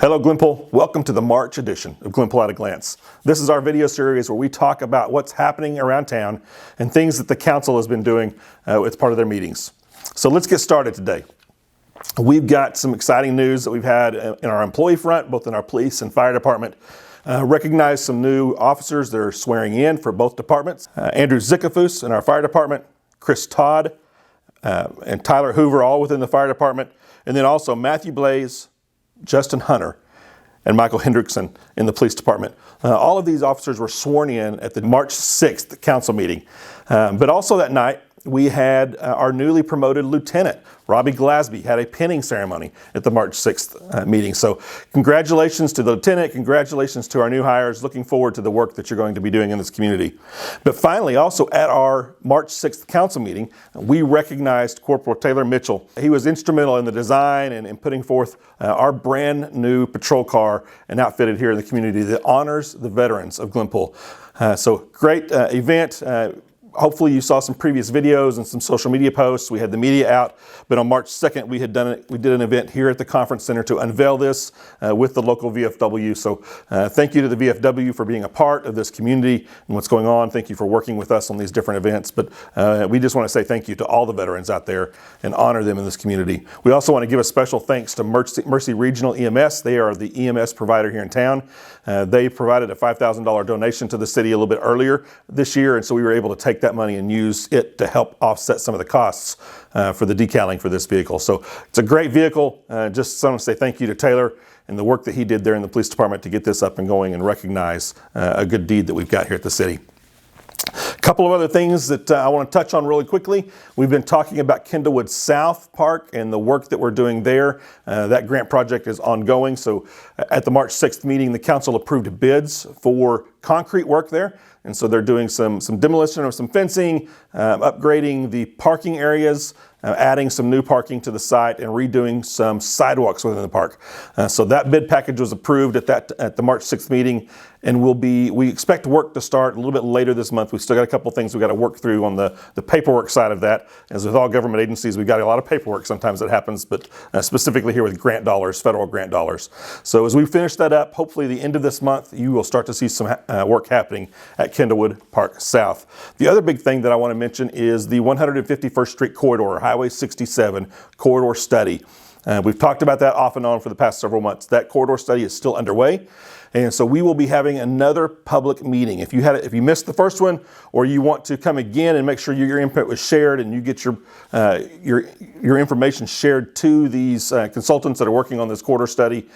Hello Glenpool, welcome to the March edition of Glenpool at a Glance. This is our video series where we talk about what's happening around town and things that the council has been doing as part of their meetings. So let's get started today. We've got some exciting news that we've had in our employee front, both in our police and fire department. Recognize some new officers that are swearing in for both departments. Andrew Zickafus in our fire department, Chris Todd and Tyler Hoover, all within the fire department, and then also Matthew Blaze, Justin Hunter, and Michael Hendrickson in the police department. All of these officers were sworn in at the March 6th council meeting. But also that night, we had our newly promoted lieutenant, Robbie Glasby, had a pinning ceremony at the March 6th meeting. So congratulations to the lieutenant, congratulations to our new hires. Looking forward to the work that you're going to be doing in this community. But finally, also at our March 6th council meeting, we recognized Corporal Taylor Mitchell. He was instrumental in the design and in putting forth our brand new patrol car and outfitted here in the community that honors the veterans of Glenpool. So great event. Hopefully you saw some previous videos and some social media posts. We had the media out, but on March 2nd we did an event here at the conference center to unveil this with the local VFW. So thank you to the VFW for being a part of this community and what's going on. Thank you for working with us on these different events. But we just want to say thank you to all the veterans out there and honor them in this community. We also want to give a special thanks to Mercy Regional EMS. They are the EMS provider here in town. They provided a $5,000 donation to the city a little bit earlier this year, and so we were able to take that money and use it to help offset some of the costs for the decaling for this vehicle. So it's a great vehicle. Just want to say thank you to Taylor and the work that he did there in the police department to get this up and going and recognize a good deed that we've got here at the city. A couple of other things that I want to touch on really quickly. We've been talking about Kendallwood South Park and the work that we're doing there. That grant project is ongoing. So at the March 6th meeting, the council approved bids for concrete work there. And so they're doing some demolition of some fencing, upgrading the parking areas, adding some new parking to the site, and redoing some sidewalks within the park. So that bid package was approved at the March 6th meeting, and we expect work to start a little bit later this month. We've still got a couple of things we've got to work through on the paperwork side of that. As with all government agencies, we've got a lot of paperwork sometimes that happens, but specifically here with grant dollars, federal grant dollars. So as we finish that up, hopefully the end of this month, you will start to see some work happening at Kendallwood Park South. The other big thing that I want to mention is the 151st Street corridor, Highway 67 corridor study. We've talked about that off and on for the past several months. That corridor study is still underway. And so we will be having another public meeting. If you missed the first one, or you want to come again and make sure your input was shared and you get your information shared to these consultants that are working on this corridor study,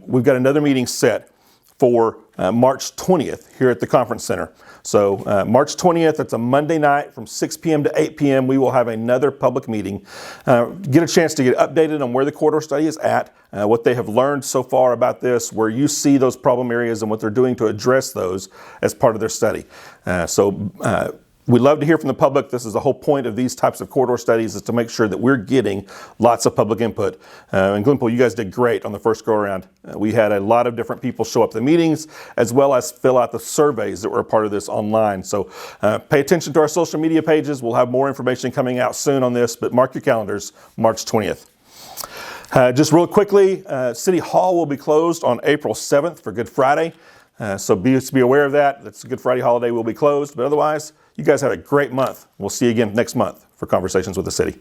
we've got another meeting set for March 20th here at the conference center. So March 20th, it's a Monday night from 6 p.m. to 8 p.m. We will have another public meeting. Get a chance to get updated on where the corridor study is at, what they have learned so far about this, where you see those problem areas and what they're doing to address those as part of their study. We'd love to hear from the public. This is the whole point of these types of corridor studies, is to make sure that we're getting lots of public input. And Glenpool, you guys did great on the first go around. We had a lot of different people show up to the meetings, as well as fill out the surveys that were a part of this online. So pay attention to our social media pages. We'll have more information coming out soon on this, but mark your calendars, March 20th. Just real quickly, City Hall will be closed on April 7th for Good Friday. So be aware of that. That's a Good Friday holiday will be closed, but otherwise, you guys have a great month. We'll see you again next month for Conversations with the City.